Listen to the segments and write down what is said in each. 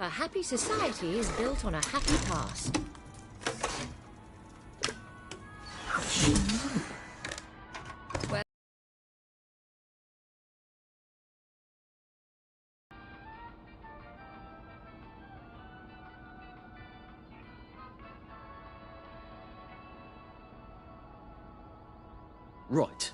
A happy society is built on a happy past. Well, right.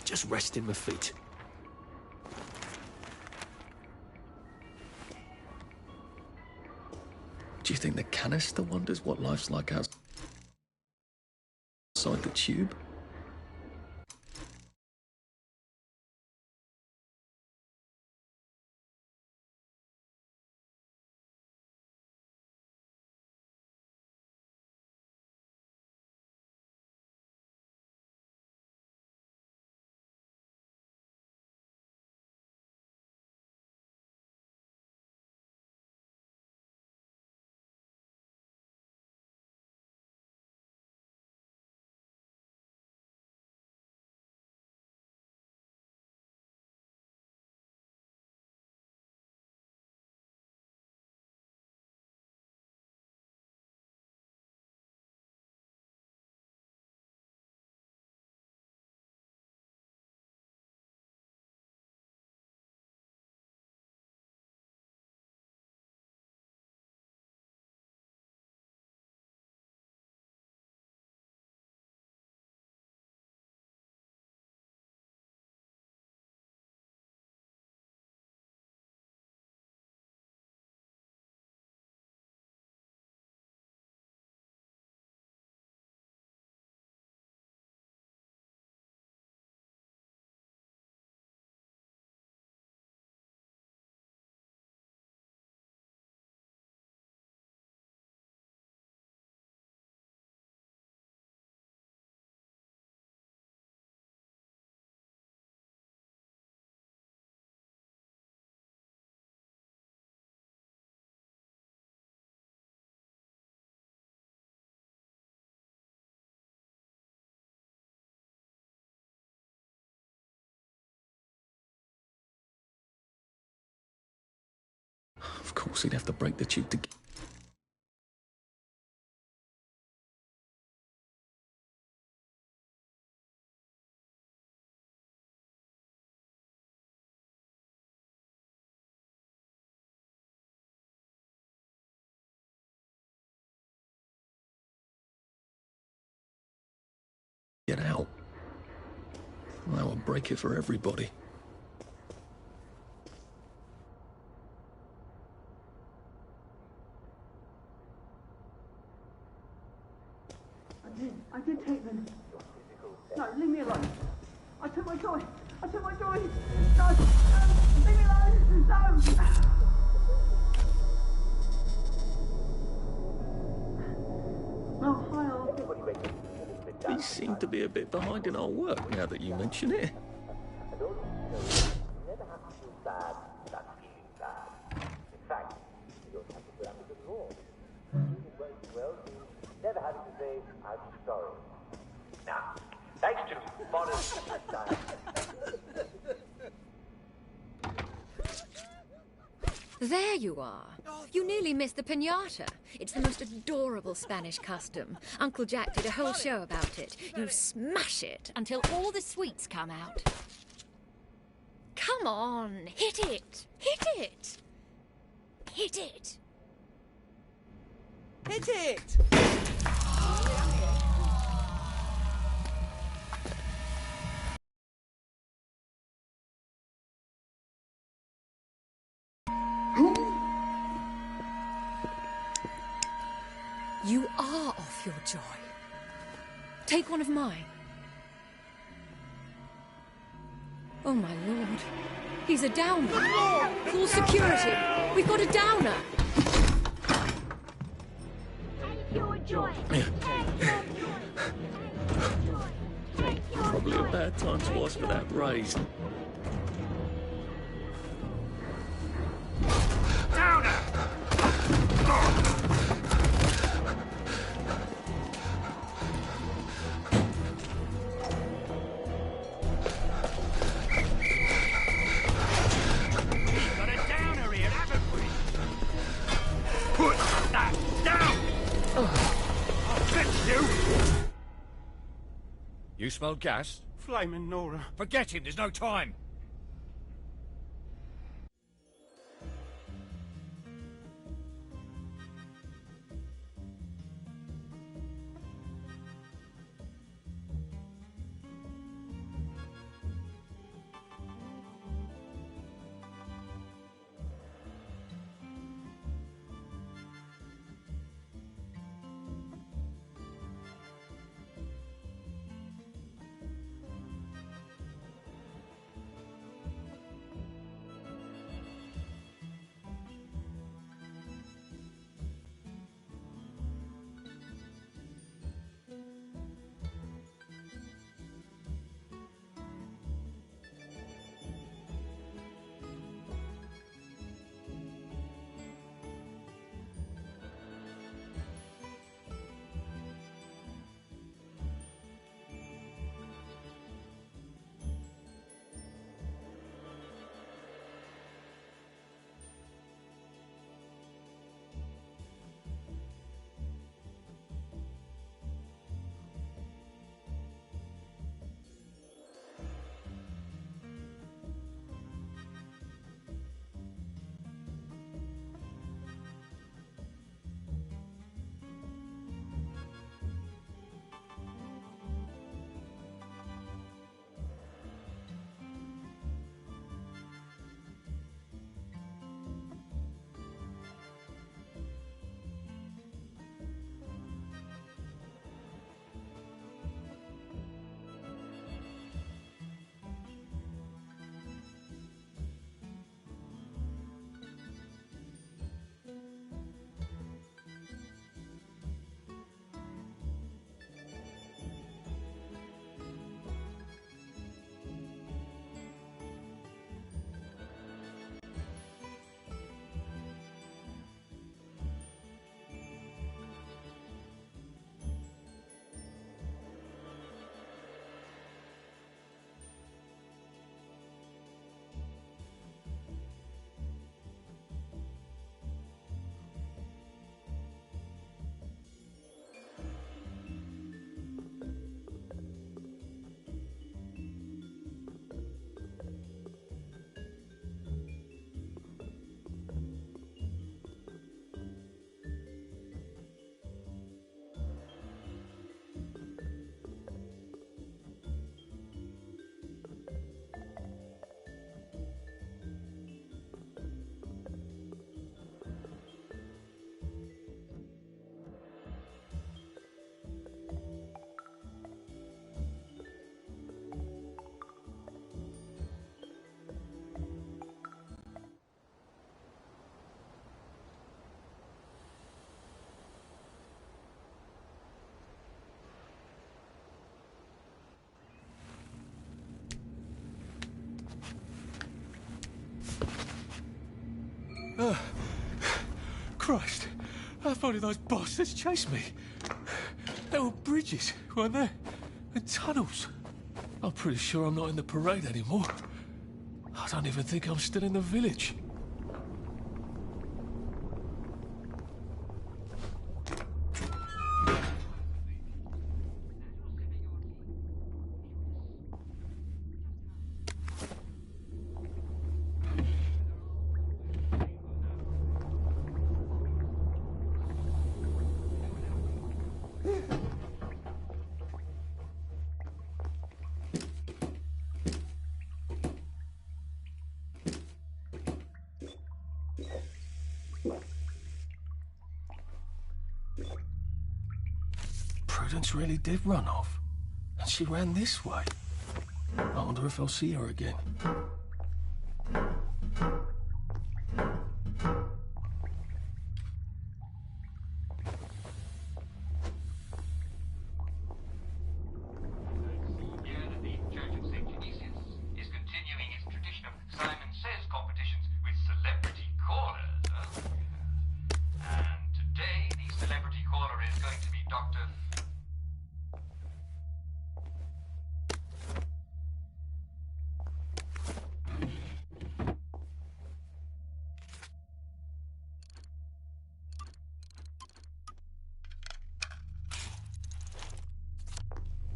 Just resting my feet. Do you think the canister wonders what life's like outside the tube? Of course, he'd have to break the tube to get out. That would break it for everybody. I did take them. No, leave me alone. I took my joy. No, leave me alone. No. Oh, hi, Arthur. He seemed to be a bit behind in our work now that you mention it. Never having to say, I'm sorry. Now, thanks to modern style. there you are. You nearly missed the piñata. It's the most adorable Spanish custom. Uncle Jack did a whole show about it. You smash it until all the sweets come out. Come on, hit it! Hit it! Hit it! Hit it! You are off your joy. Take one of mine. Oh, my lord. He's a downer. Full security. We've got a downer. Take your joy. Probably a bad time to ask for that raise. You smell gas? Flaming Nora. Forget him, there's no time. Christ, how far did those bastards chase me? There were bridges, weren't there? And tunnels. I'm pretty sure I'm not in the parade anymore. I don't even think I'm still in the village. Prudence really did run off. And she ran this way. I wonder if I'll see her again.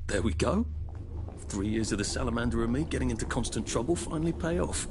There we go. 3 years of the salamander and me getting into constant trouble finally pay off.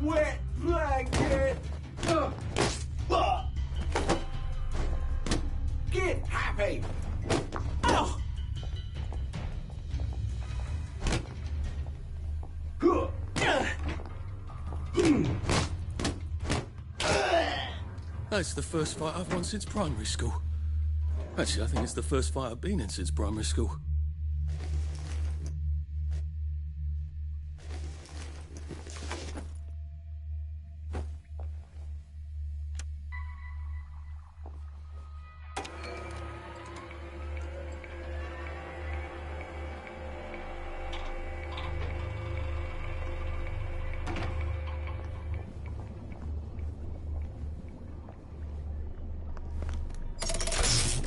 Wet blanket! Get happy! Oh. That's the first fight I've won since primary school. Actually, I think it's the first fight I've been in since primary school.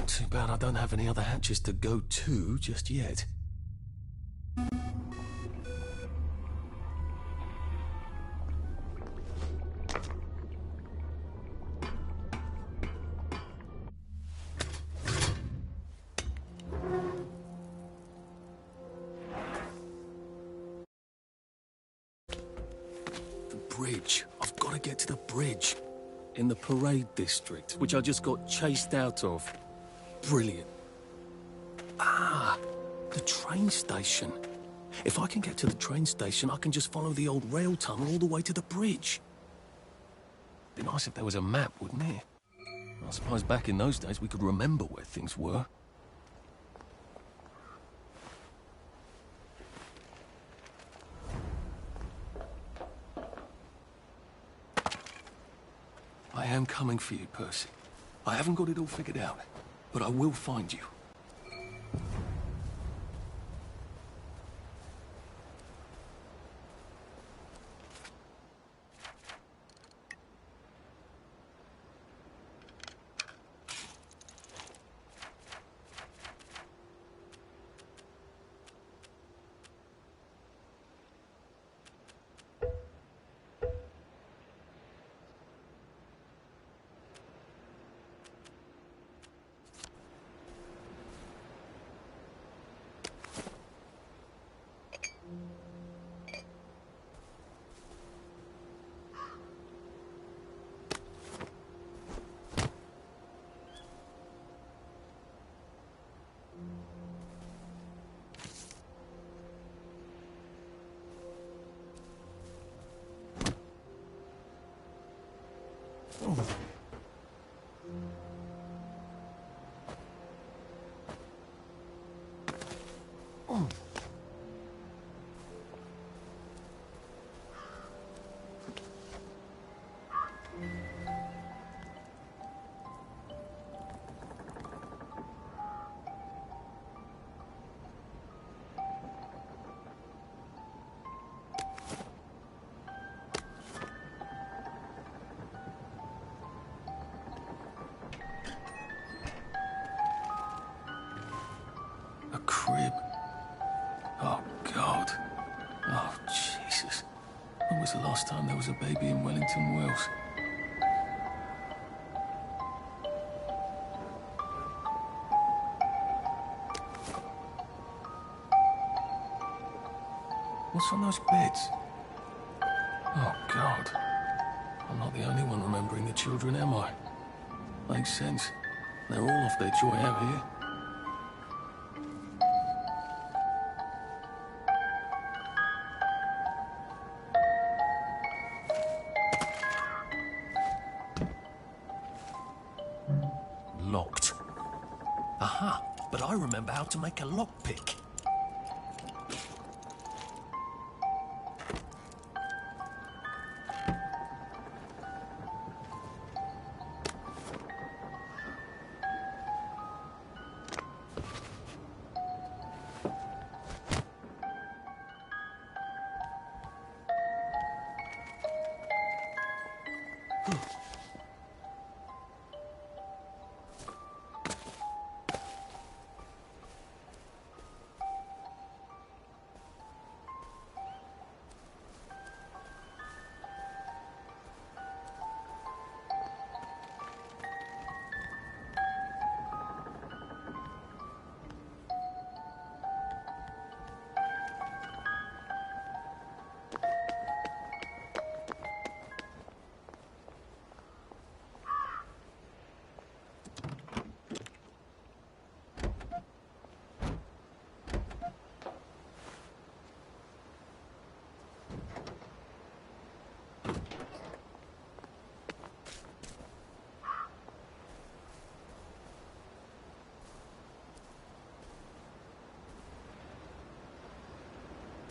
Too bad I don't have any other hatches to go to just yet. The bridge. I've got to get to the bridge. In the parade district, which I just got chased out of. Brilliant. Ah, the train station. If I can get to the train station, I can just follow the old rail tunnel all the way to the bridge. Be nice if there was a map, wouldn't it? I suppose back in those days we could remember where things were. I am coming for you, Percy. I haven't got it all figured out, but I will find you. A crib. Oh, God. Oh, Jesus. When was the last time there was a baby in Wellington, Wales? What's on those beds? Oh, God. I'm not the only one remembering the children, am I? Makes sense. They're all off their joy out here. Locked. Aha, but I remember how to make a lockpick.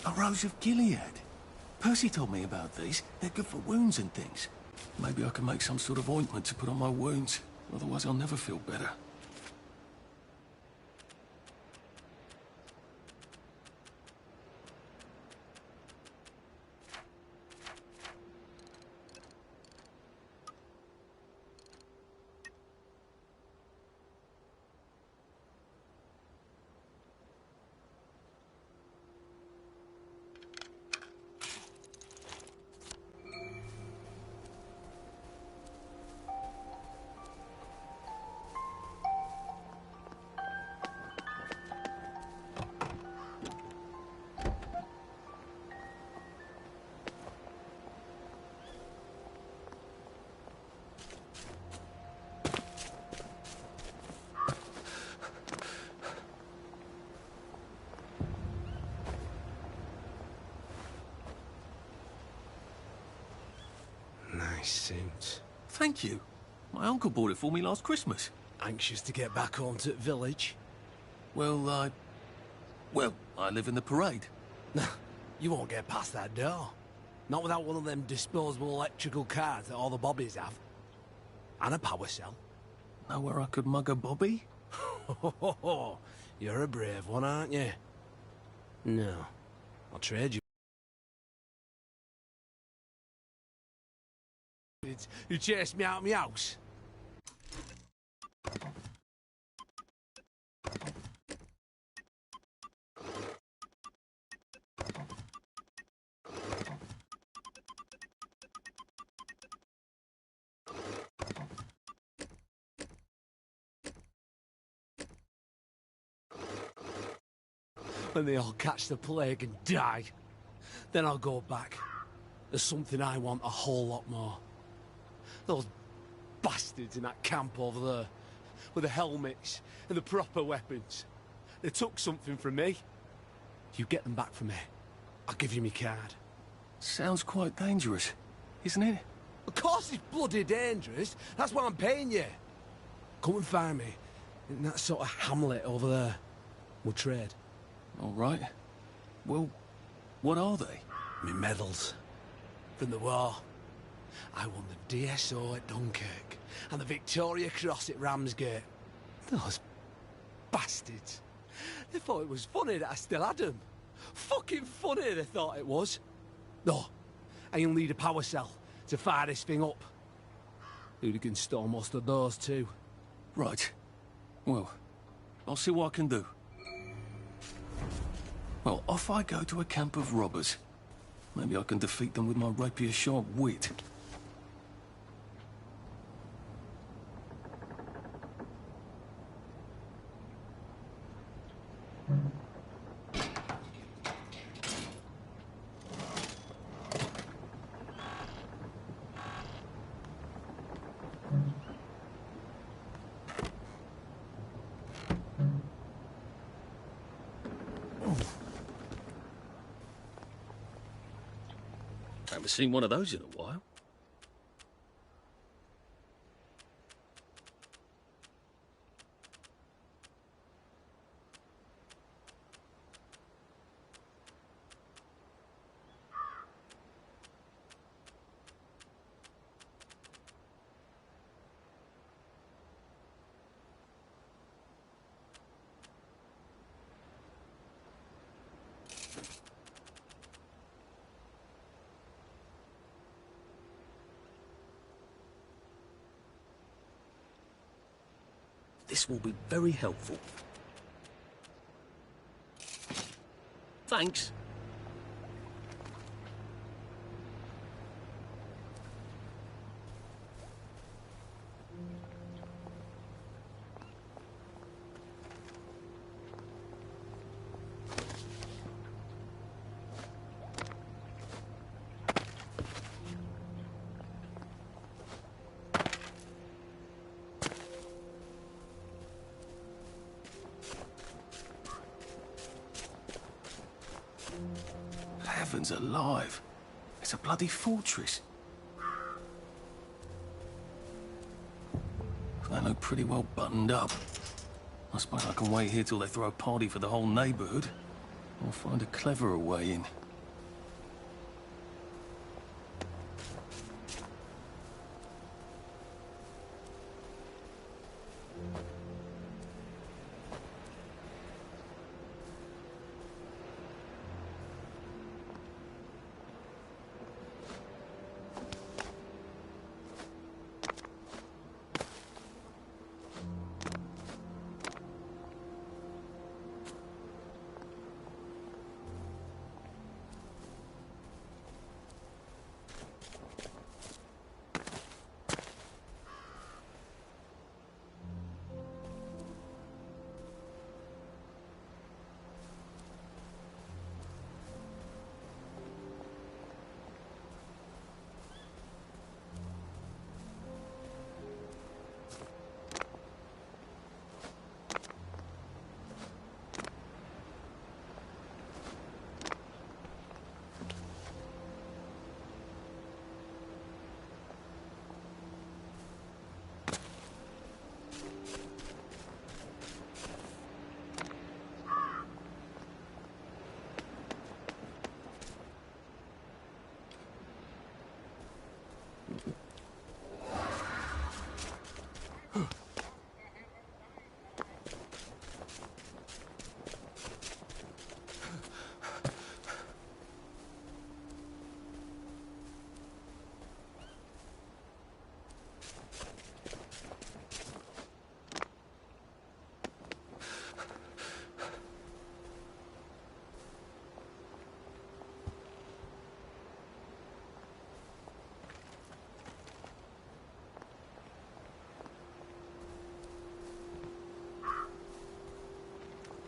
A Rose of Gilead. Percy told me about these. They're good for wounds and things. Maybe I can make some sort of ointment to put on my wounds. Otherwise I'll never feel better. Nice suit. Thank you. My uncle bought it for me last Christmas. Anxious to get back home to the village? Well, I live in the parade. You won't get past that door. Not without one of them disposable electrical cars that all the bobbies have. And a power cell. Know where I could mug a bobby? You're a brave one, aren't you? No. I'll trade you. You chased me out of my house. When they all catch the plague and die, then I'll go back. There's something I want a whole lot more. Those bastards in that camp over there, with the helmets and the proper weapons. They took something from me. You get them back from me, I'll give you my card. Sounds quite dangerous, isn't it? Of course it's bloody dangerous. That's why I'm paying you. Come and find me in that sort of hamlet over there. We'll trade. All right. Well, what are they? Me medals. From the war. I won the DSO at Dunkirk and the Victoria Cross at Ramsgate. Those bastards. They thought it was funny that I still had them. Fucking funny they thought it was. No, and you'll need a power cell to fire this thing up. Hooligans stole most of those too. Right. Well, I'll see what I can do. Well, off I go to a camp of robbers. Maybe I can defeat them with my rapier-sharp wit. Haven't seen one of those in a while. This will be very helpful. Thanks. Heavens alive. It's a bloody fortress. They look pretty well buttoned up. I suppose I can wait here till they throw a party for the whole neighborhood. Or find a cleverer way in.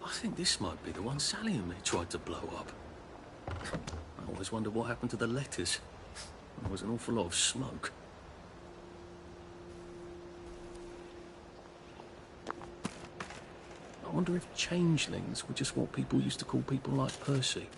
I think this might be the one Sally and me tried to blow up. I always wondered what happened to the letters. There was an awful lot of smoke. I wonder if changelings were just what people used to call people like Percy.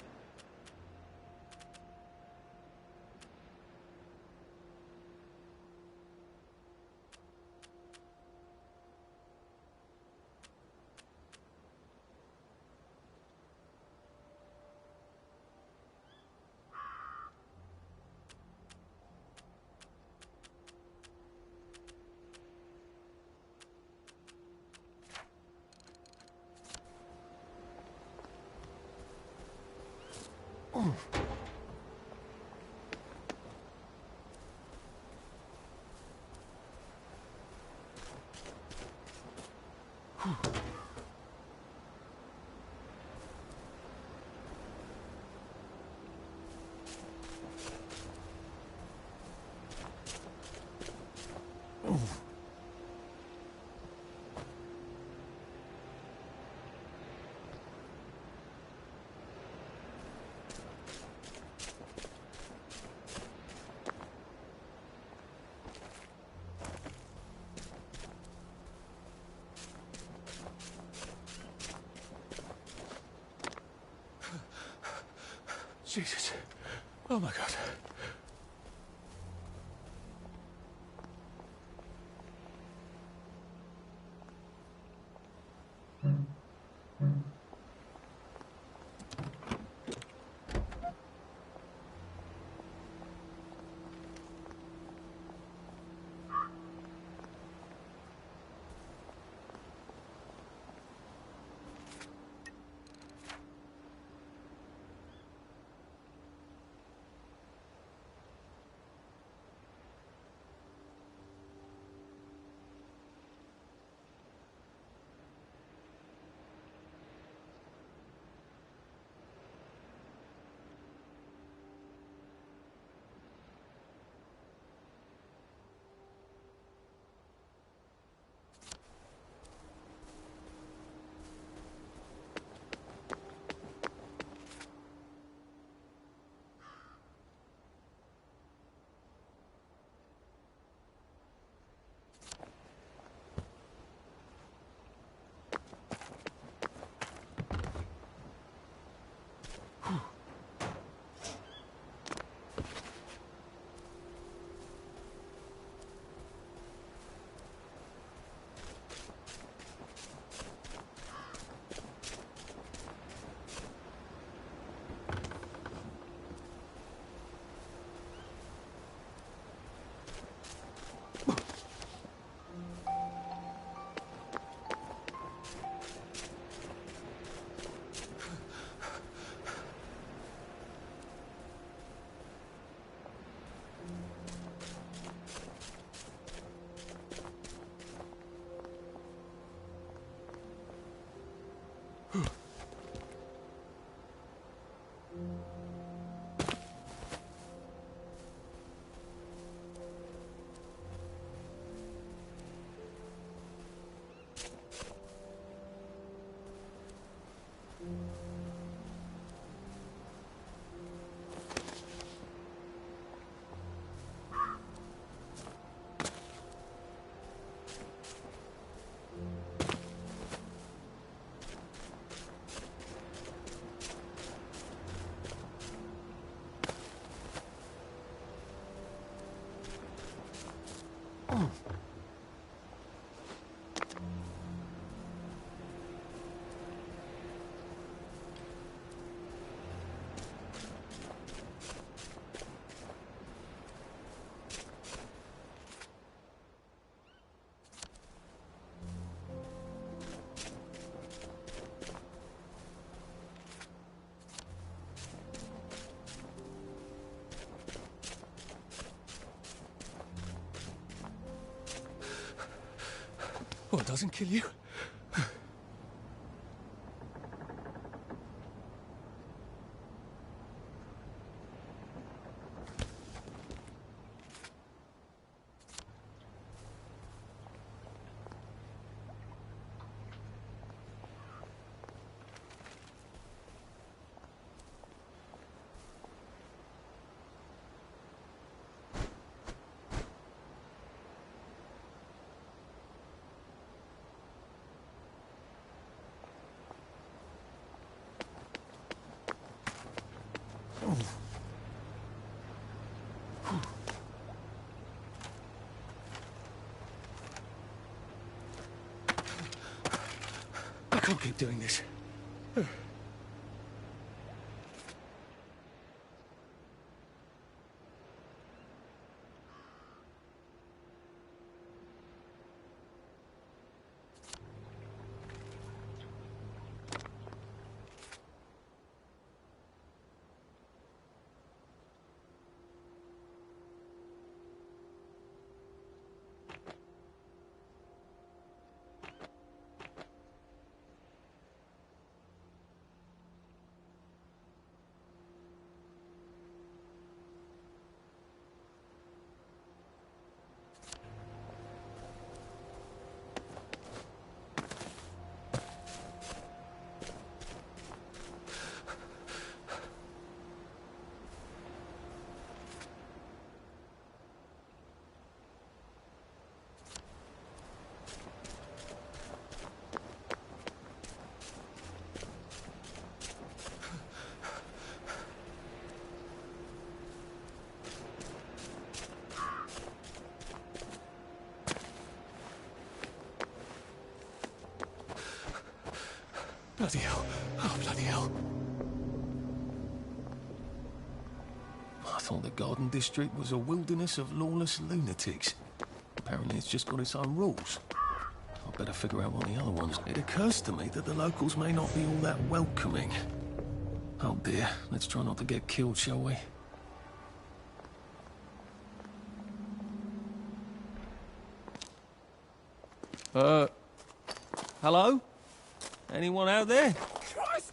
Jesus. Oh my God. What, doesn't kill you? I can't keep doing this. Bloody hell. Oh, bloody hell. I thought the Garden District was a wilderness of lawless lunatics. Apparently it's just got its own rules. I'd better figure out what the other ones... It occurs to me that the locals may not be all that welcoming. Oh dear, let's try not to get killed, shall we? Hello? Anyone out there? Christ!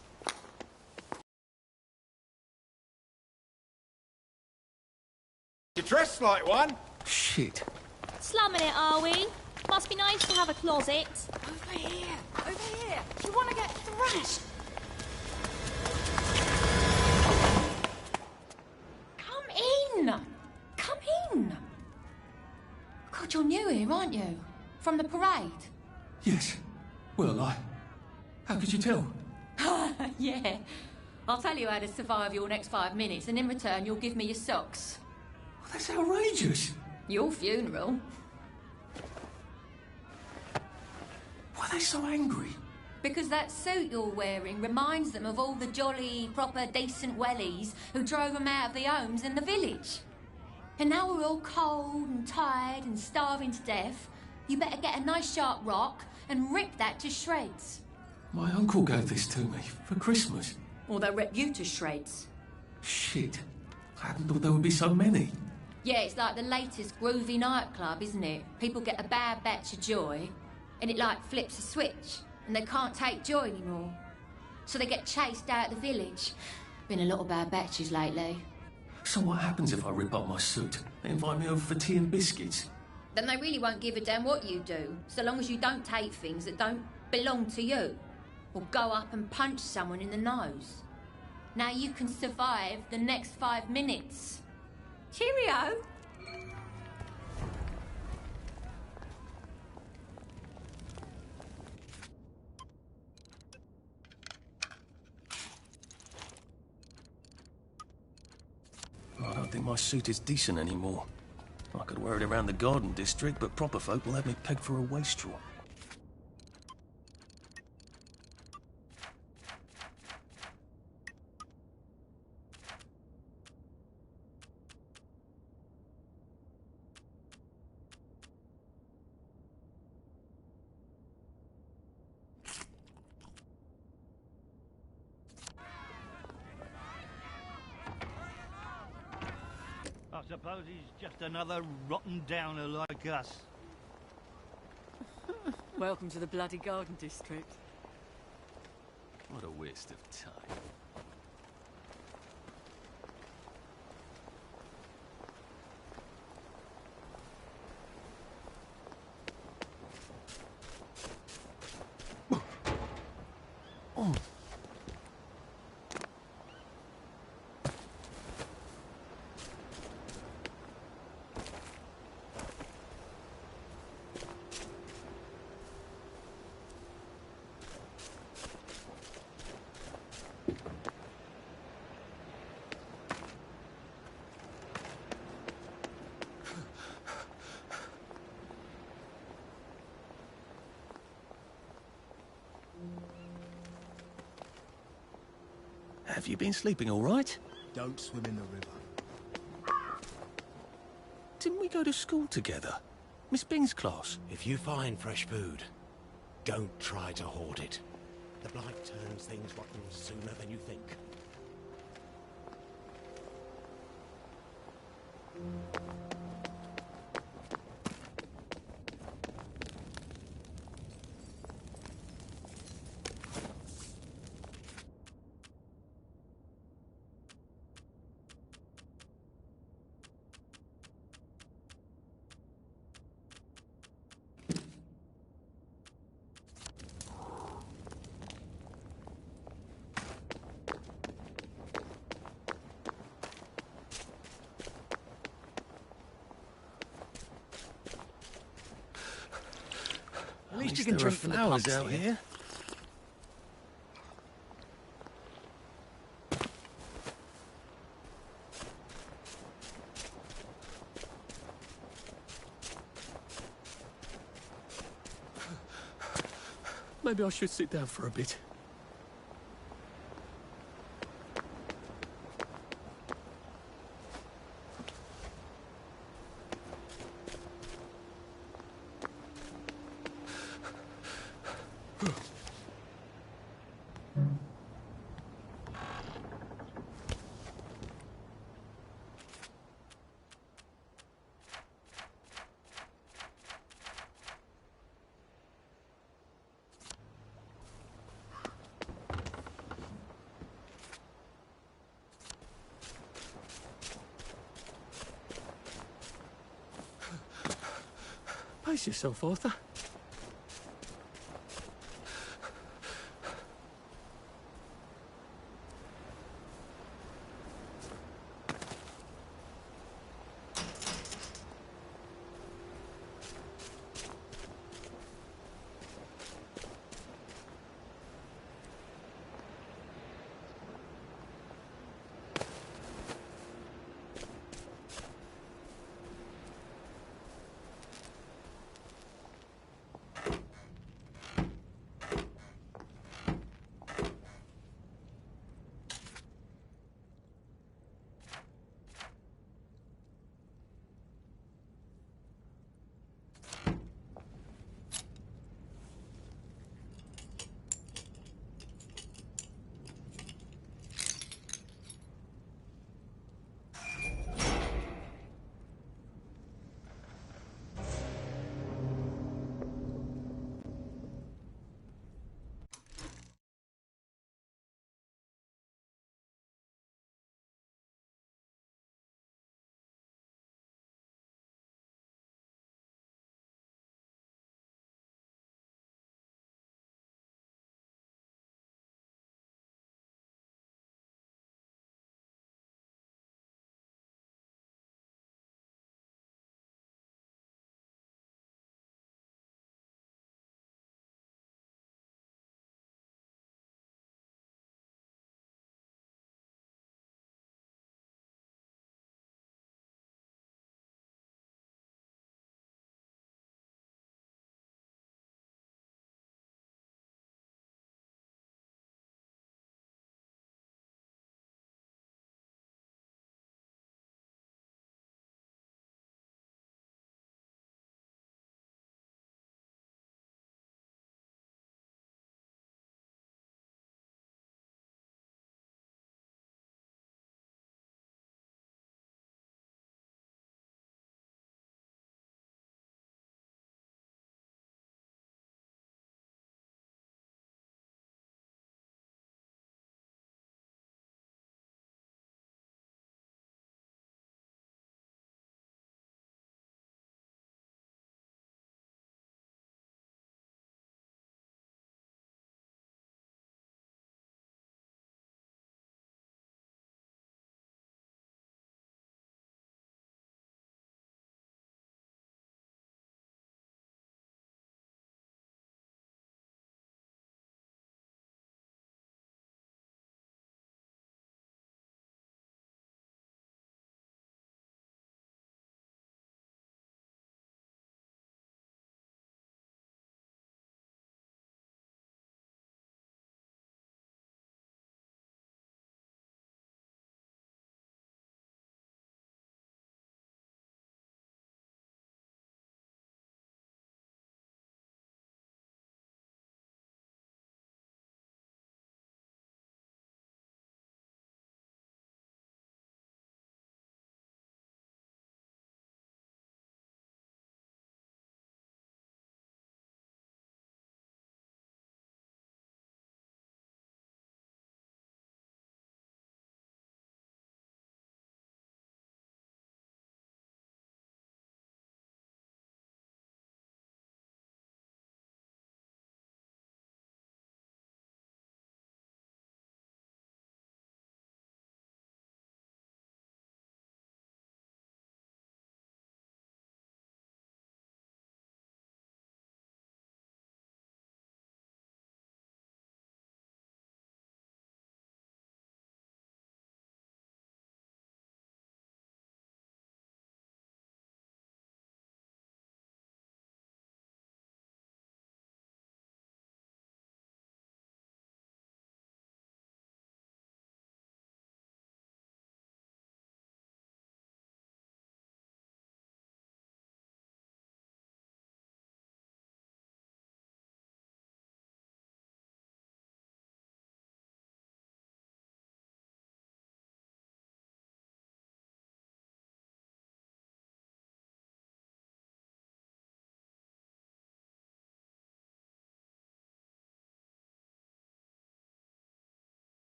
You dress like one. Shit. Slumming it, are we? Must be nice to have a closet. Over here! Over here! Do you want to get thrashed? Come in! Come in! God, you're new here, aren't you? From the parade? Yes. Well, how could you tell? Yeah. I'll tell you how to survive your next 5 minutes, and in return, you'll give me your socks. Well, that's outrageous. Your funeral. Why are they so angry? Because that suit you're wearing reminds them of all the jolly, proper, decent wellies who drove them out of their homes in the village. And now we're all cold and tired and starving to death. You better get a nice sharp rock and rip that to shreds. My uncle gave this to me for Christmas. Or they'll rip you to shreds. Shit. I hadn't thought there would be so many. Yeah, it's like the latest groovy nightclub, isn't it? People get a bad batch of joy, and it like flips a switch, and they can't take joy anymore. So they get chased out of the village. Been a lot of bad batches lately. So what happens if I rip up my suit? They invite me over for tea and biscuits. Then they really won't give a damn what you do, so long as you don't take things that don't belong to you. Or go up and punch someone in the nose. Now you can survive the next 5 minutes. Cheerio! I don't think my suit is decent anymore. I could wear it around the Garden District, but proper folk will have me pegged for a wastrel. I suppose he's just another rotten downer like us. Welcome to the bloody Garden District. What a waste of time. Have you been sleeping all right? Don't swim in the river. Didn't we go to school together? Miss Bing's class? If you find fresh food, don't try to hoard it. The blight turns things rotten sooner than you think. At least you can drink from the flowers pumps out here. Maybe I should sit down for a bit. Pace yourself, Arthur.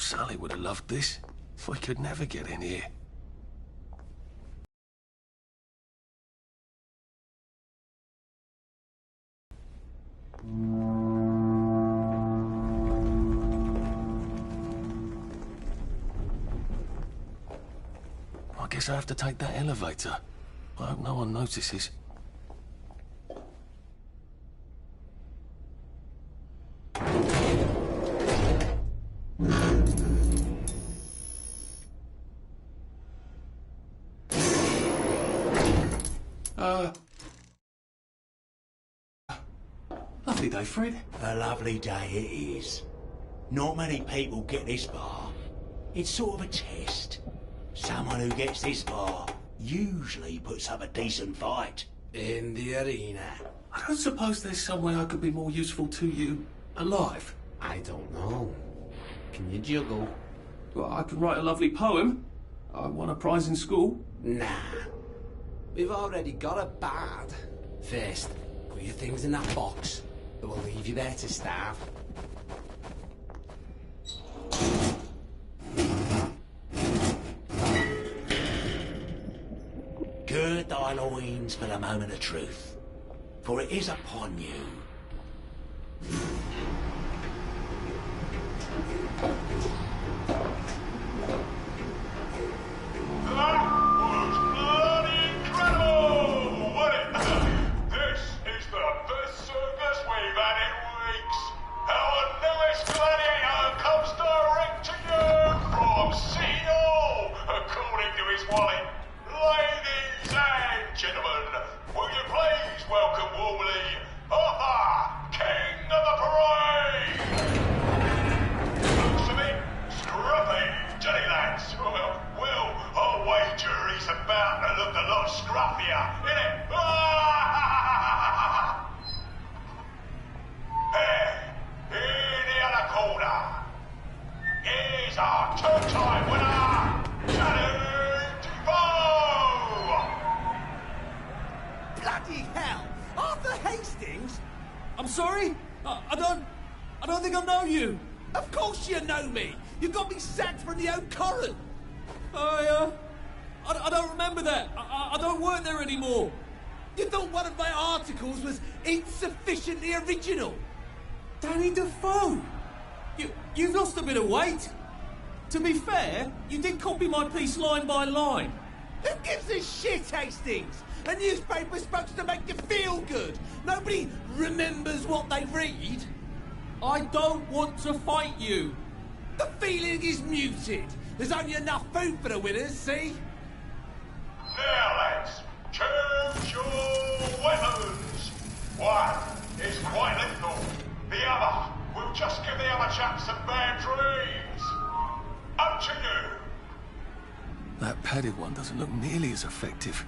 Sully would have loved this. We could never get in here. I guess I have to take that elevator. I hope no one notices. Lovely day, Fred. A lovely day it is. Not many people get this far. It's sort of a test. Someone who gets this far usually puts up a decent fight. In the arena. I don't suppose there's some way I could be more useful to you alive. I don't know. Can you juggle? Well, I can write a lovely poem. I won a prize in school. Nah. We've already got a bard. First, put your things in that box. That will leave you there to starve. Gird thy loins for the moment of truth, for it is upon you. I don't think I know you. Of course you know me. You got me sacked from the old Coran. I don't remember that. I don't work there anymore. You thought one of my articles was insufficiently original? Danny Defoe! You've lost a bit of weight. To be fair, you did copy my piece line by line. Who gives a shit, Hastings? A newspaper's supposed to make you feel good. Nobody remembers what they read. I don't want to fight you. The feeling is muted. There's only enough food for the winners, see? Now, lads, choose your weapons. One is quite lethal. The other will just give the other chap some bad dreams. Up to you. That padded one doesn't look nearly as effective.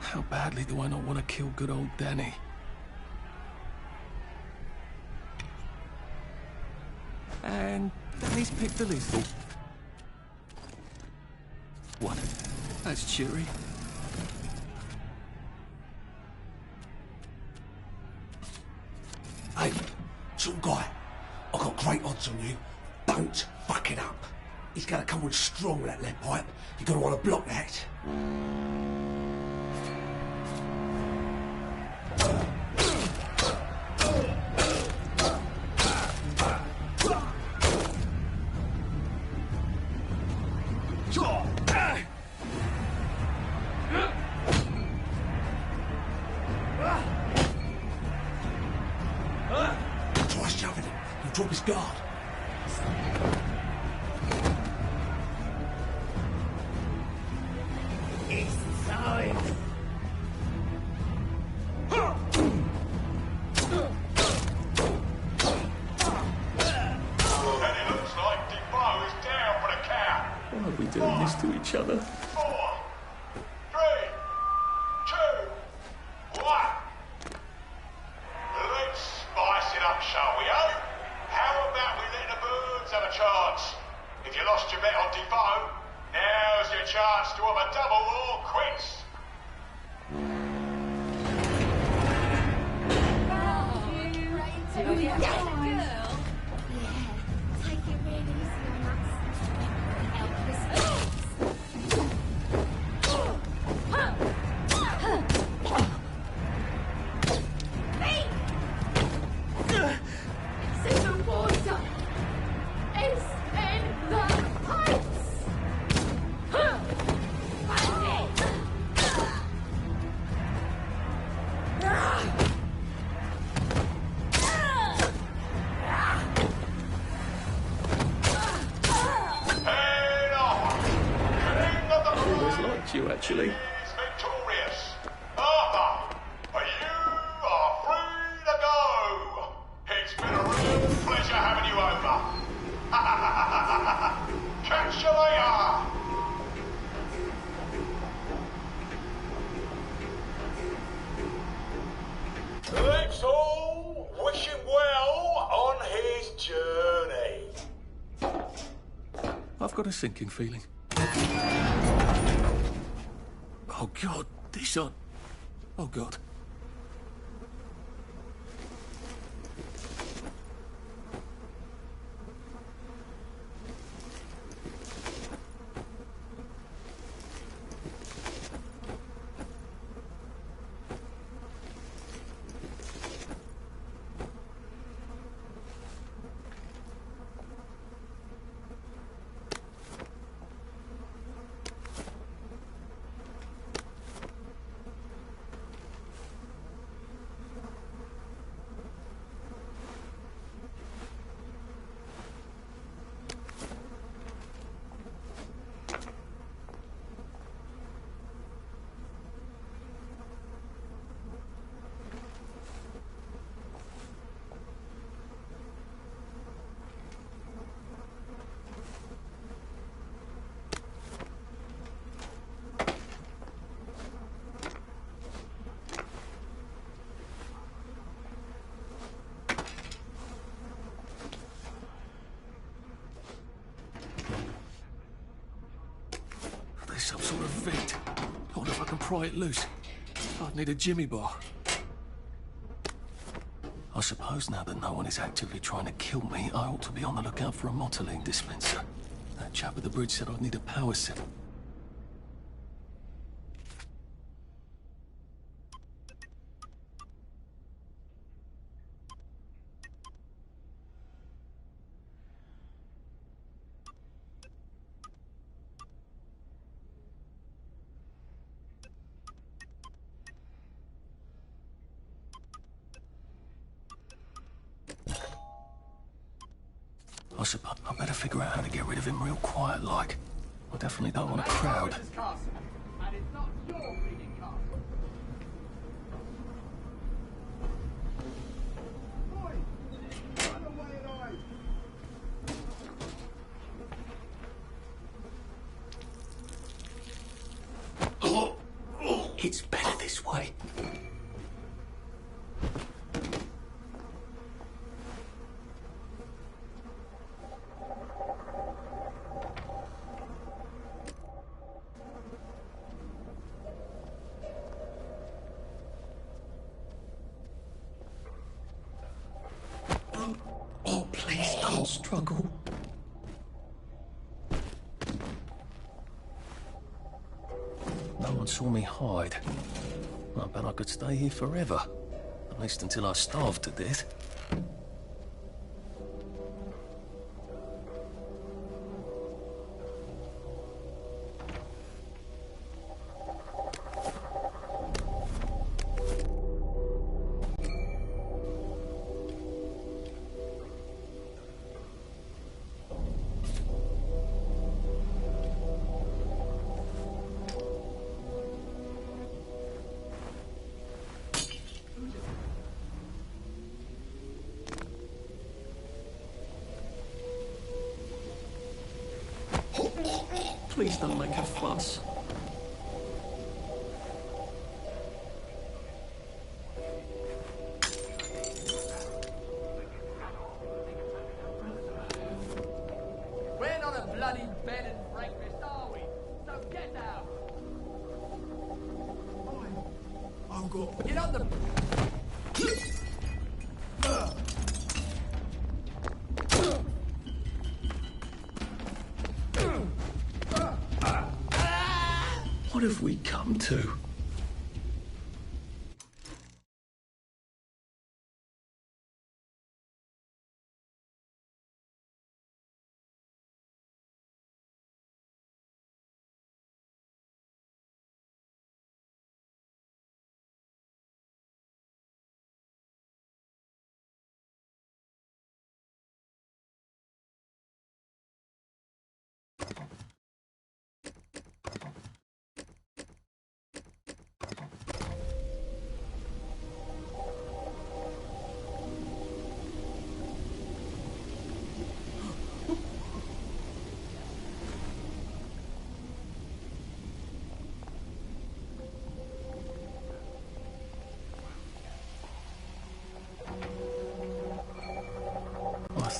How badly do I not want to kill good old Danny? And Danny's picked the lethal. What? That's cheery. Hey, some guy. I've got great odds on you. Don't fuck it up. He's gonna come on strong with that lead pipe. You're gonna want to block that. Try shoving him. He'll drop his guard. Doing this to each other. 4, 3, 2, 1. Let's spice it up, shall we, eh? How about we let the birds have a chance? If you lost your bet on Defoe, now's your chance to have a double or quits. Oh, yeah, take it really easy on actually. Is victorious. Arthur, you are free to go. It's been a real pleasure having you over. Catch you later. Let's all wish him well on his journey. I've got a sinking feeling. Oh, God, this on. Oh, God. There's some sort of vent. I wonder if I can pry it loose. I'd need a jimmy bar. I suppose now that no one is actively trying to kill me, I ought to be on the lookout for a Motoline dispenser. That chap at the bridge said I'd need a power set. I suppose I better figure out how to get rid of him real quiet like. I definitely don't want a crowd. It's better this way. Oh, please don't struggle. No one saw me hide. I bet I could stay here forever. At least until I starved to death. Please don't make a fuss. We're not a bloody bed and breakfast, are we? So get out! I've got... Get on the... What have we come to?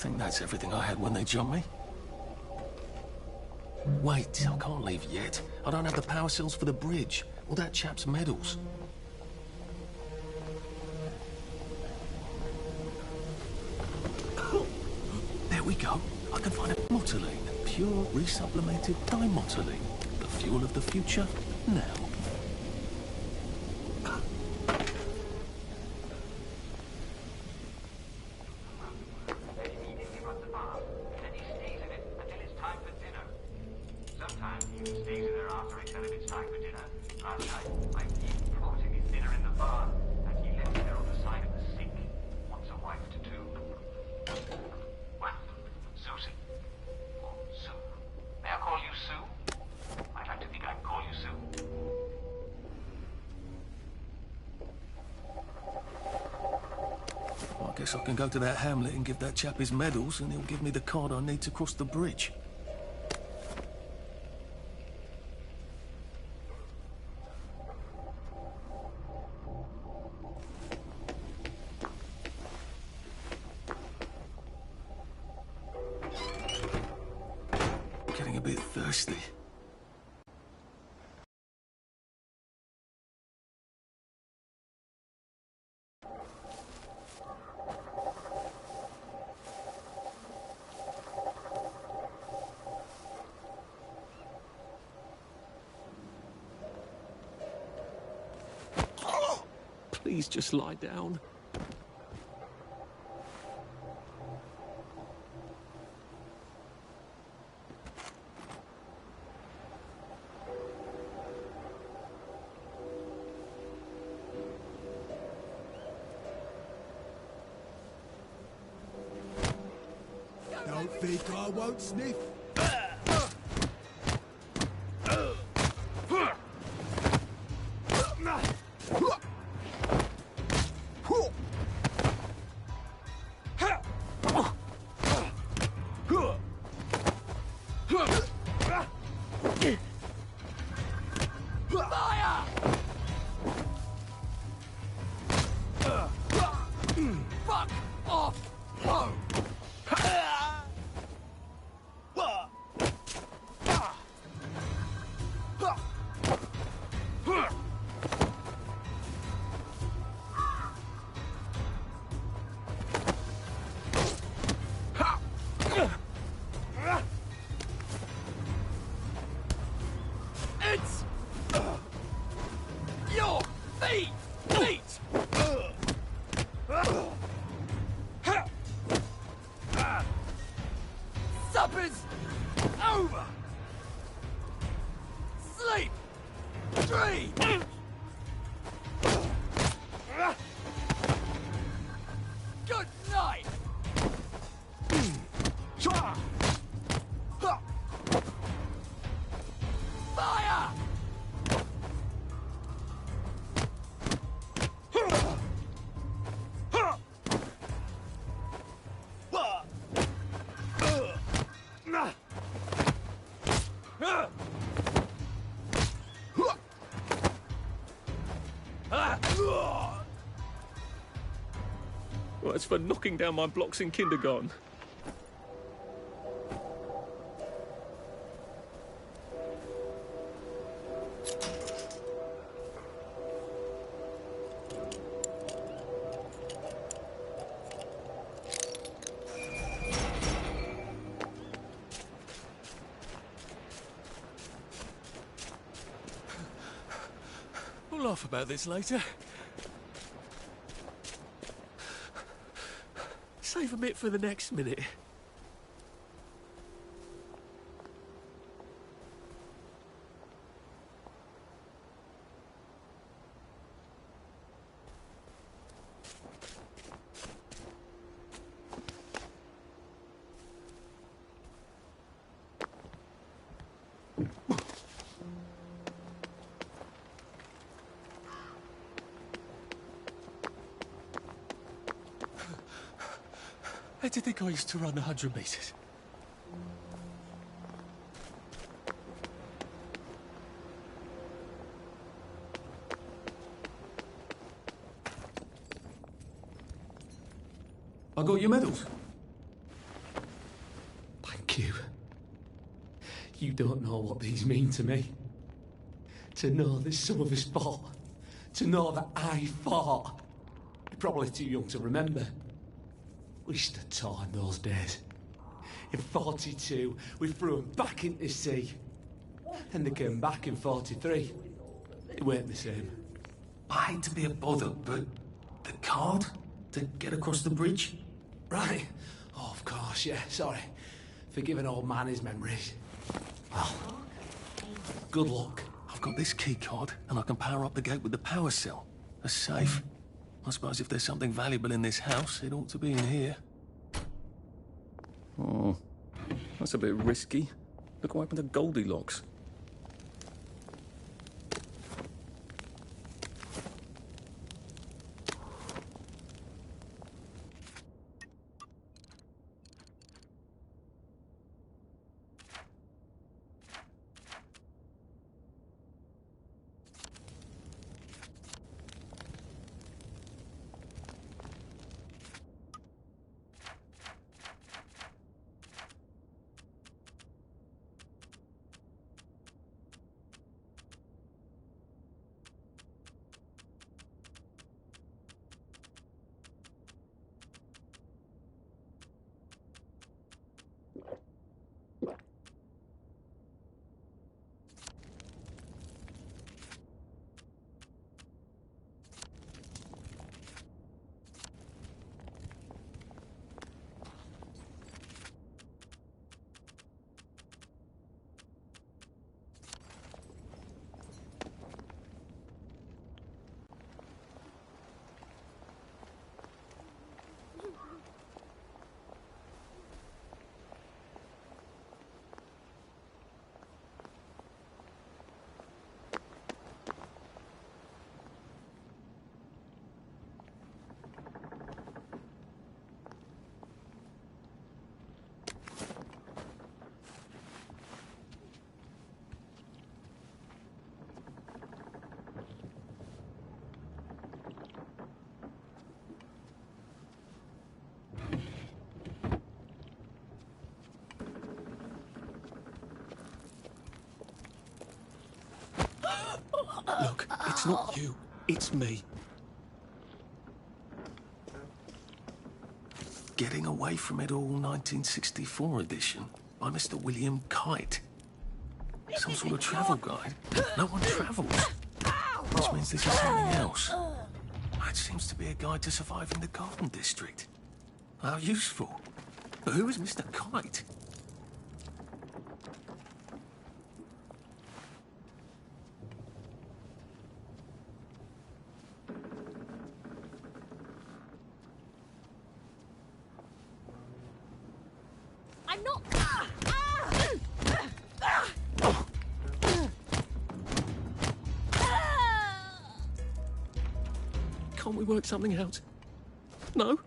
think that's everything I had when they jumped me. Wait, I can't leave yet. I don't have the power cells for the bridge, or that chap's medals. There we go. I can find a motoline. Pure resublimated dimotoline. The fuel of the future, now. Guess I can go to that hamlet and give that chap his medals, and he'll give me the card I need to cross the bridge. I'm getting a bit thirsty. Please just lie down. Don't think I won't sniff. Fuck off! Oh. It's your feet! Supper's over! Sleep! Dream! Good night! Fire! Well, it's for knocking down my blocks in kindergarten. We'll laugh about this later. Save a bit for the next minute. How do you think I used to run 100 metres? I got your medals. you. You don't know what these mean to me. To know that some of us fought. To know that I fought. You're probably too young to remember. We stood tall in those days. In 42, we threw them back into the sea. Then they came back in 43. It weren't the same. I hate to be a bother, but the card to get across the bridge? Right. Oh, of course, yeah, sorry. Forgive an old man his memories. Well, good luck. I've got this key card, and I can power up the gate with the power cell. A safe. I suppose if there's something valuable in this house, it ought to be in here. Oh, that's a bit risky. Look what happened to Goldilocks. Look, it's not you, it's me. Getting Away from It All 1964 edition by Mr. William Kite. Some sort of travel guide. No one travels. Which means this is something else. It seems to be a guide to surviving the Garden District. How useful. But who is Mr. Kite? I'm not... Can't we work something out? No?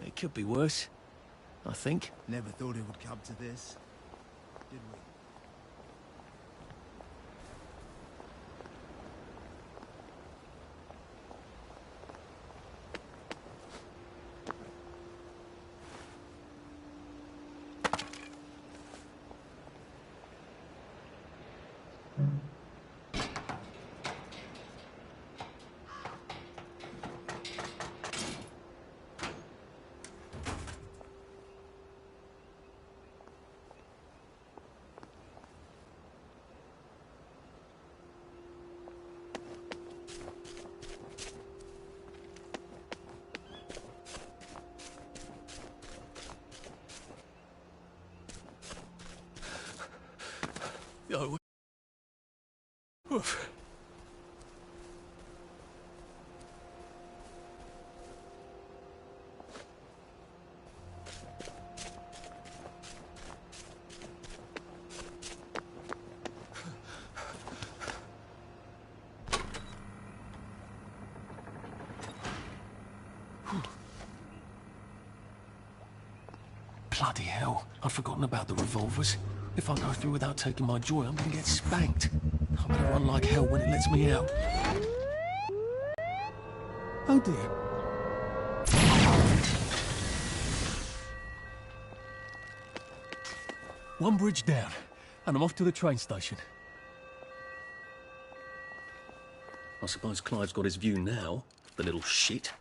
It could be worse, I think. Never thought it would come to this, did we? Bloody hell, I'd forgotten about the revolvers. If I go through without taking my joy, I'm gonna get spanked. I better run like hell when it lets me out. Oh dear. One bridge down, and I'm off to the train station. I suppose Clive's got his view now, the little shit.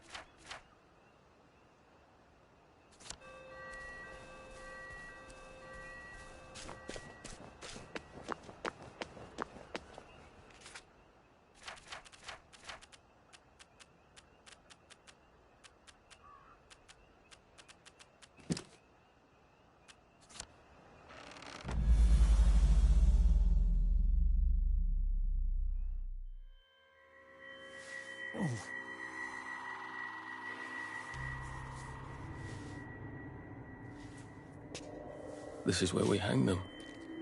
This is where we hang them,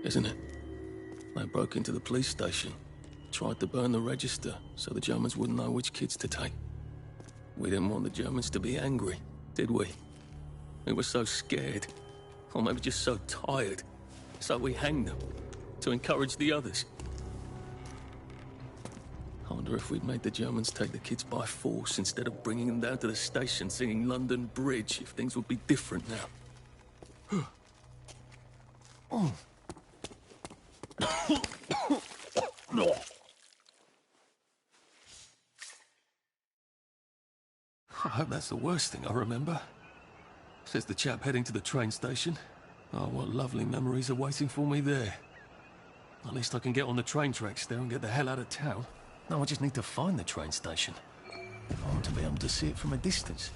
isn't it? They broke into the police station, tried to burn the register so the Germans wouldn't know which kids to take. We didn't want the Germans to be angry, did we? We were so scared, or maybe just so tired, so we hanged them to encourage the others. I wonder if we'd made the Germans take the kids by force instead of bringing them down to the station singing London Bridge, if things would be different now. Oh. I hope that's the worst thing I remember. Says the chap heading to the train station. Oh, what lovely memories are waiting for me there. At least I can get on the train tracks there and get the hell out of town. No, I just need to find the train station. I want to be able to see it from a distance.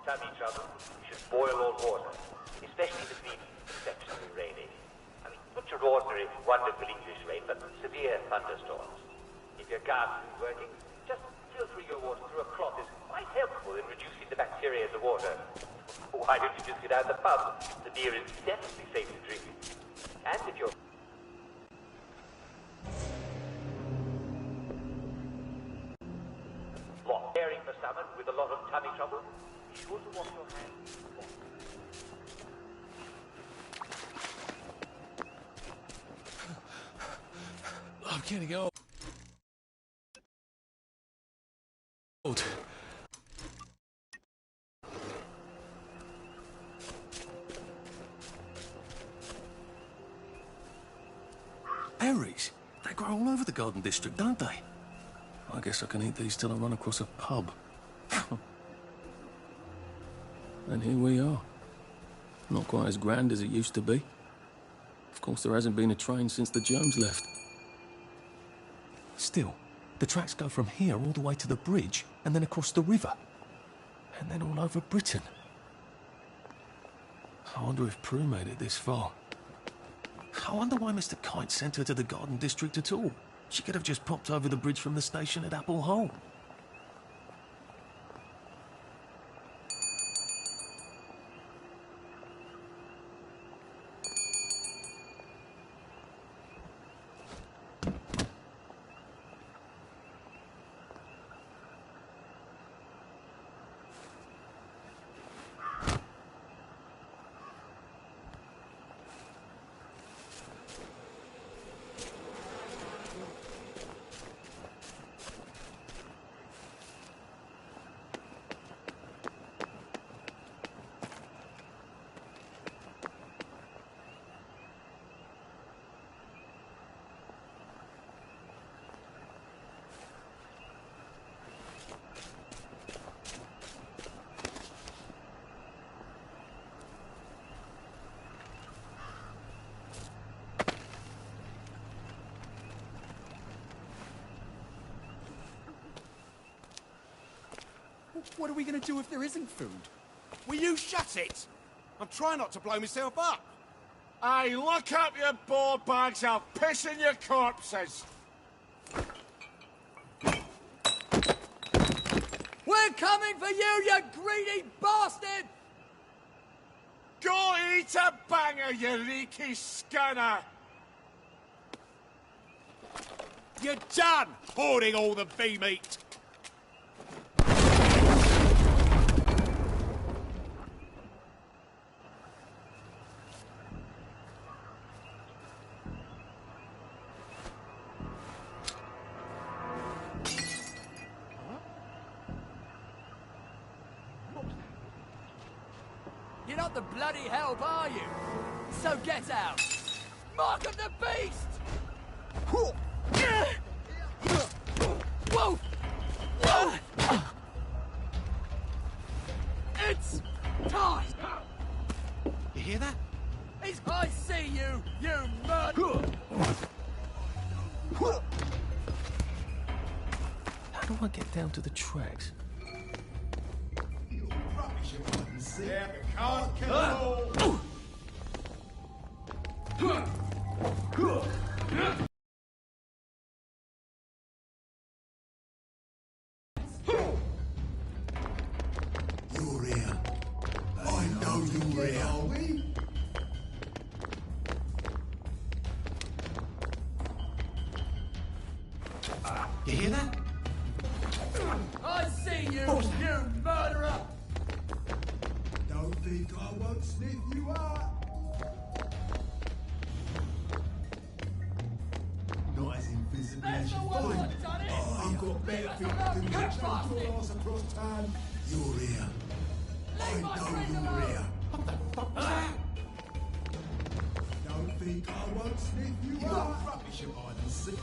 Tummy trouble, you should boil all water, especially the green, exceptionally rainy. I mean, not your ordinary, wonderful English rain, but severe thunderstorms. If your garden is working, just filtering your water through a cloth is quite helpful in reducing the bacteria in the water. Why don't you just get out of the pub? The beer is definitely safe to drink. And if you're... caring for someone with a lot of tummy trouble, be sure to wash your hands. I'm getting old. Berries? They grow all over the Garden District, don't they? I guess I can eat these till I run across a pub. And here we are. Not quite as grand as it used to be. Of course, there hasn't been a train since the Germs left. Still, the tracks go from here all the way to the bridge, and then across the river. And then all over Britain. I wonder if Prue made it this far. I wonder why Mr. Kite sent her to the Garden District at all. She could have just popped over the bridge from the station at Apple Hole. What are we going to do if there isn't food? Will you shut it? I'm trying not to blow myself up. Hey, look up your board bags, I'll piss in your corpses. We're coming for you, you greedy bastard! Go eat a banger, you leaky scanner! You're done hoarding all the bee meat. You're not the bloody help, are you? So get out! Mark of the beast! Whoa! Whoa! It's time! You hear that? I see you, you murderer! How do I get down to the tracks? Yeah, can't kill them all. You're here. I know you're here. Are we? You hear that? I see you, you murderer! Don't think I won't sniff you out. Not as invisible as you think. I've got better things than to chase your ass across town. You're here. I know you're here. What the fuck was that? Don't think I won't sniff you out. Rubbish of hide and seek.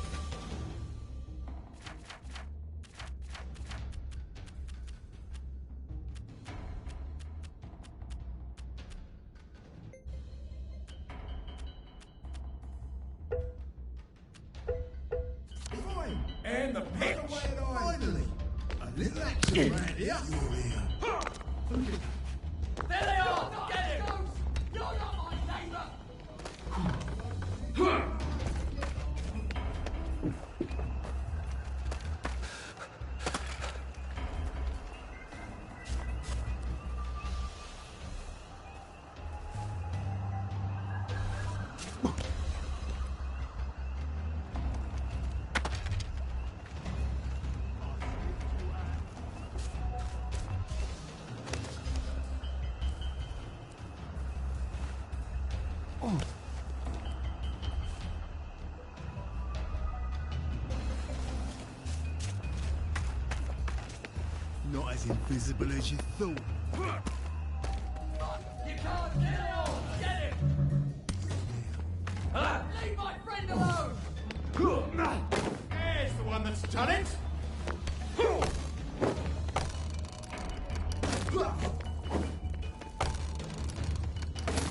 And the pitch. Finally, a little action around here. You're here. There they are! Get him! You're not my neighbour! Not as invisible as you thought. You can't get it all! Get him! Leave my friend alone! There's the one that's done it.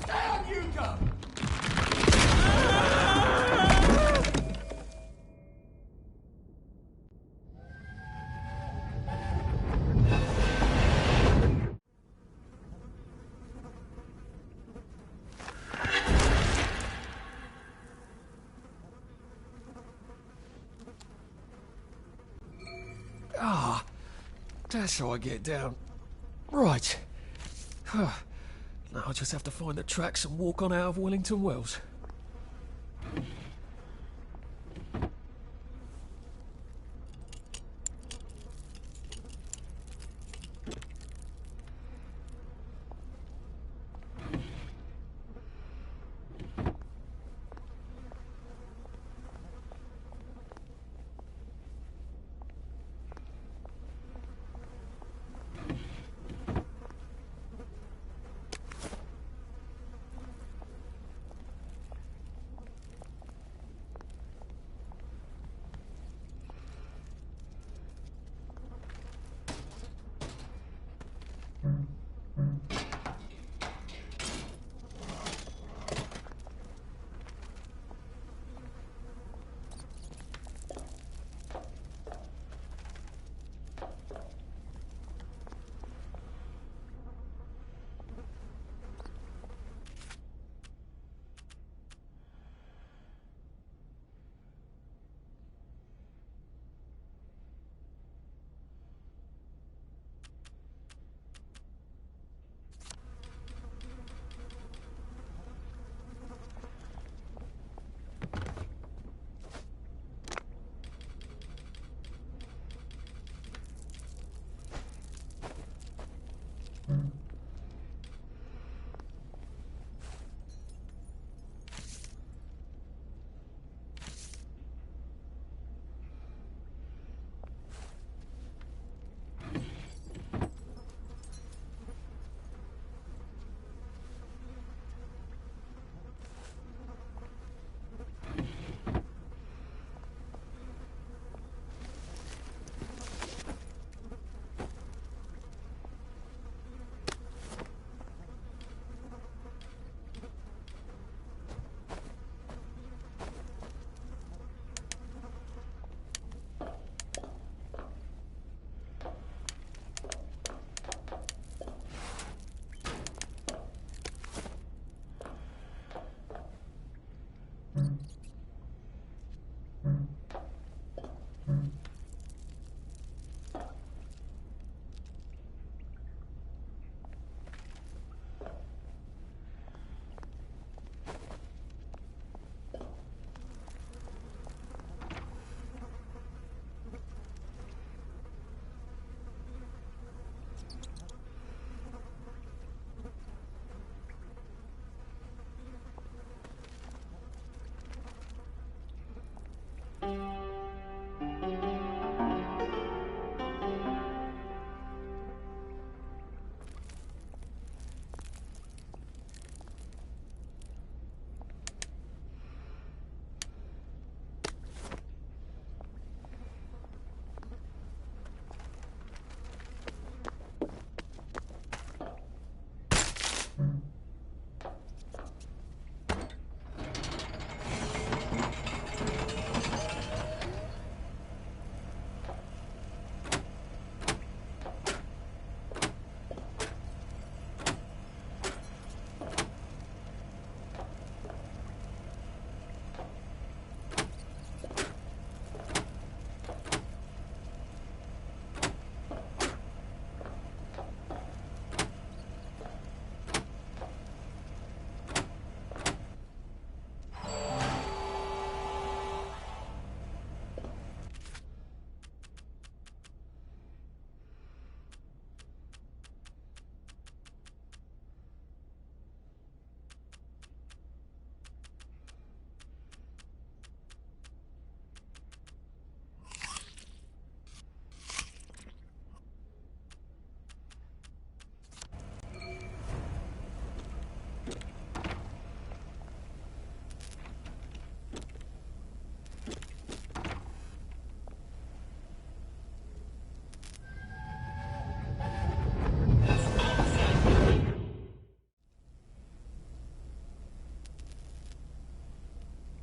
Down you go! Ah, that's how I get down. Right. Now I just have to find the tracks and walk on out of Wellington Wells.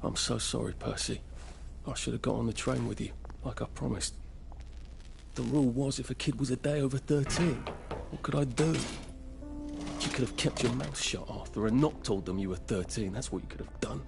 I'm so sorry, Percy. I should have got on the train with you, like I promised. The rule was if a kid was a day over 13, what could I do? You could have kept your mouth shut, Arthur, and not told them you were 13. That's what you could have done.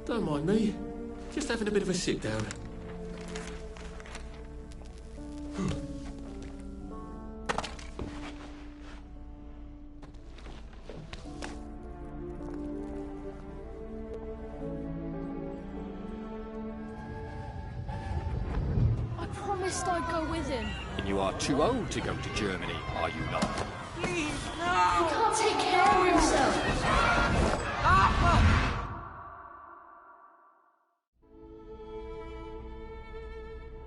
Don't mind me. Just having a bit of a sit down. I promised I'd go with him. And you are too old to go to Germany, are you not? Please, no! He can't take care of himself. Arthur!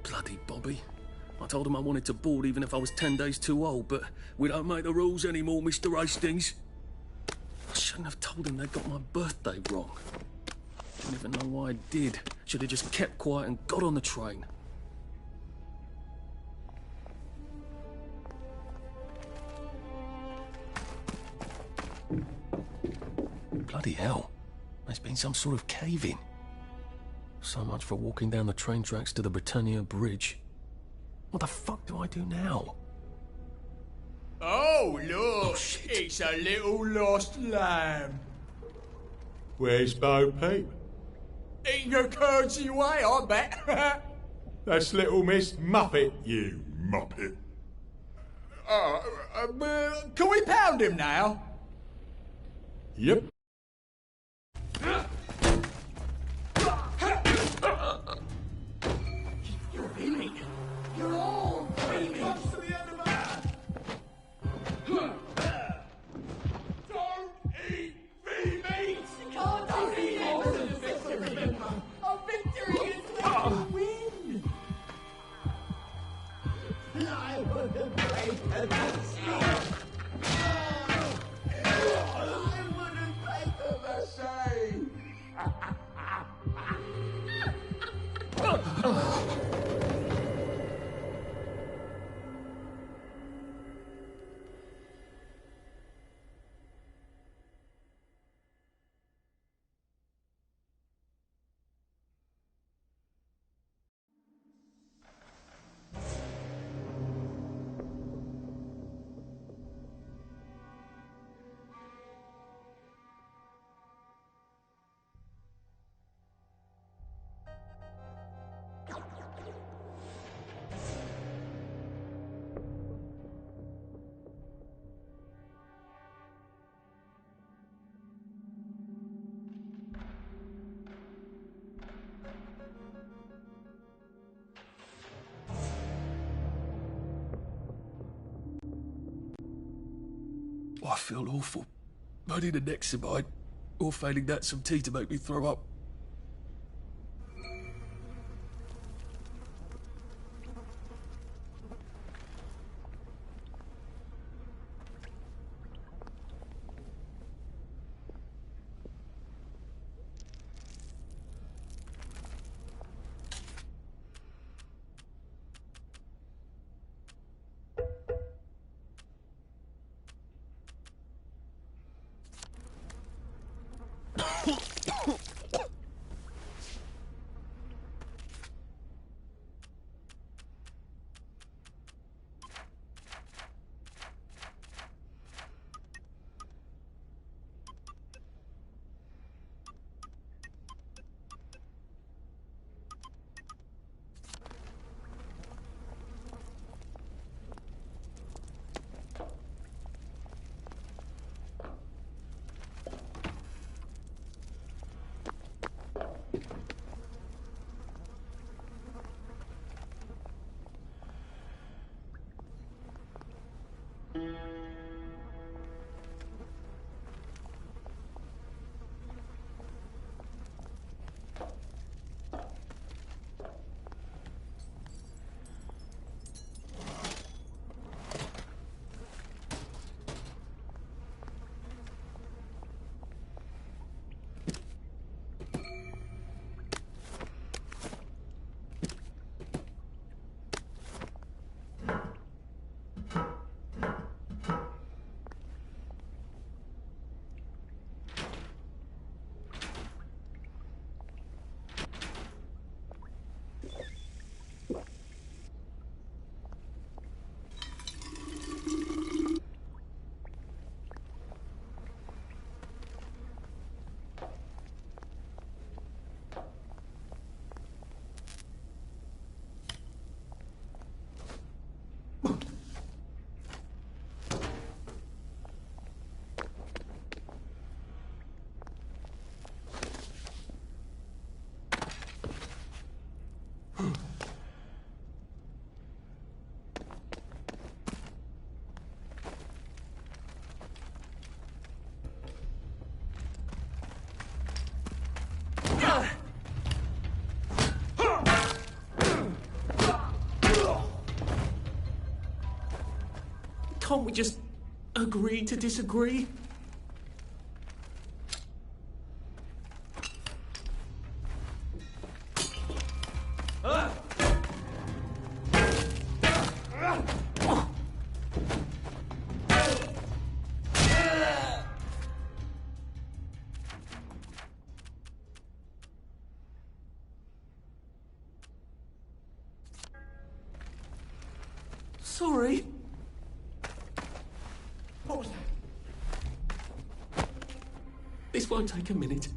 Bloody Bobby. I told him I wanted to board even if I was 10 days too old, but we don't make the rules anymore, Mr. Hastings. I shouldn't have told him they got my birthday wrong. Didn't even know why I did. Should have just kept quiet and got on the train. Bloody hell. There's been some sort of cave-in. So much for walking down the train tracks to the Britannia Bridge. What the fuck do I do now? Oh, look! It's a little lost lamb. Where's Bo Peep? Eating a curds away, I bet. That's little Miss Muppet, you muppet. Can we pound him now? Yep. You're dreaming. You're all dreaming. Comes to the end of that. Don't eat meat. Don't eat it. A victory is a win. I would have played the same. I feel awful. I need a Nexamide, or failing that, some tea to make me throw up. Can't we just agree to disagree? Sorry. What was that? This won't take a minute.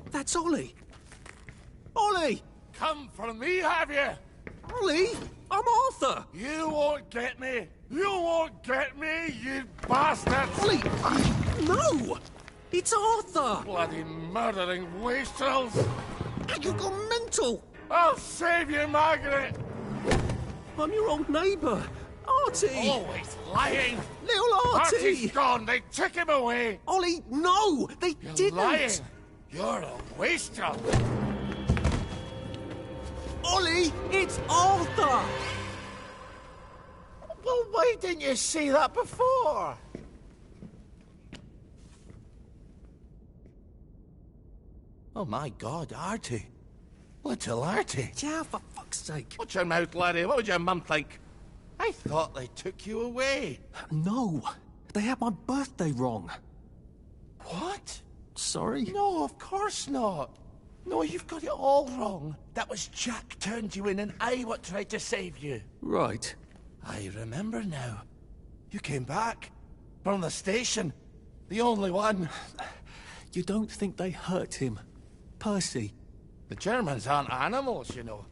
That's Ollie! Ollie! Come for me, have you? Ollie! I'm Arthur! You won't get me! You won't get me, you bastard! Ollie! No! It's Arthur! Bloody murdering wastrels! You've gone mental! I'll save you, Margaret! I'm your old neighbour, Artie! Always lying! Little Artie! Artie's gone, they took him away! Ollie, no! They You're didn't! lying! You're a wastrel! Ollie, it's Arthur! Well, why didn't you say that before? Oh my God, Artie. Little Artie. Yeah, for fuck's sake. Watch your mouth, laddie. What would your mum think? I thought they took you away. No, they had my birthday wrong. What? Sorry? No, of course not. No, you've got it all wrong. That was Jack turned you in and I what tried to save you. Right. I remember now. You came back. From the station. The only one. You don't think they hurt him? Percy? The Germans aren't animals, you know.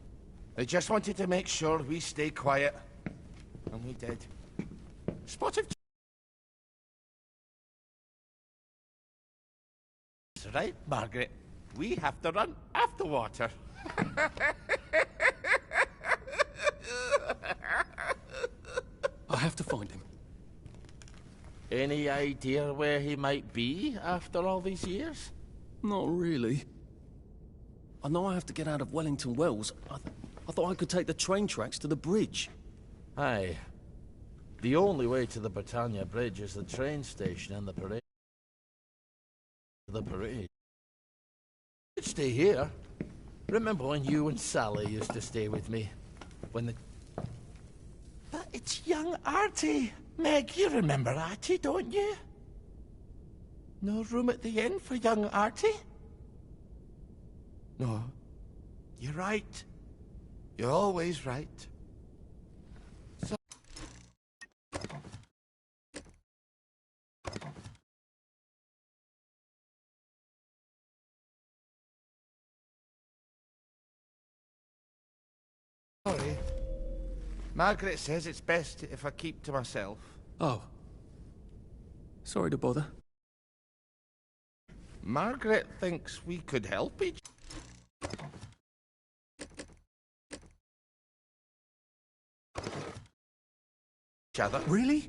They just wanted to make sure we stay quiet. And we did. Spotted. That's right, Margaret. We have to run after water. I have to find him. Any idea where he might be after all these years? Not really. I know I have to get out of Wellington Wells. I thought I could take the train tracks to the bridge. Aye. The only way to the Britannia Bridge is the train station and the parade. The parade. You'd stay here. Remember when you and Sally used to stay with me? When the... But it's young Artie. Meg, you remember Artie, don't you? No room at the inn for young Artie? No. You're right. You're always right. Sorry. Margaret says it's best if I keep to myself. Oh. Sorry to bother. Margaret thinks we could help each other. Really?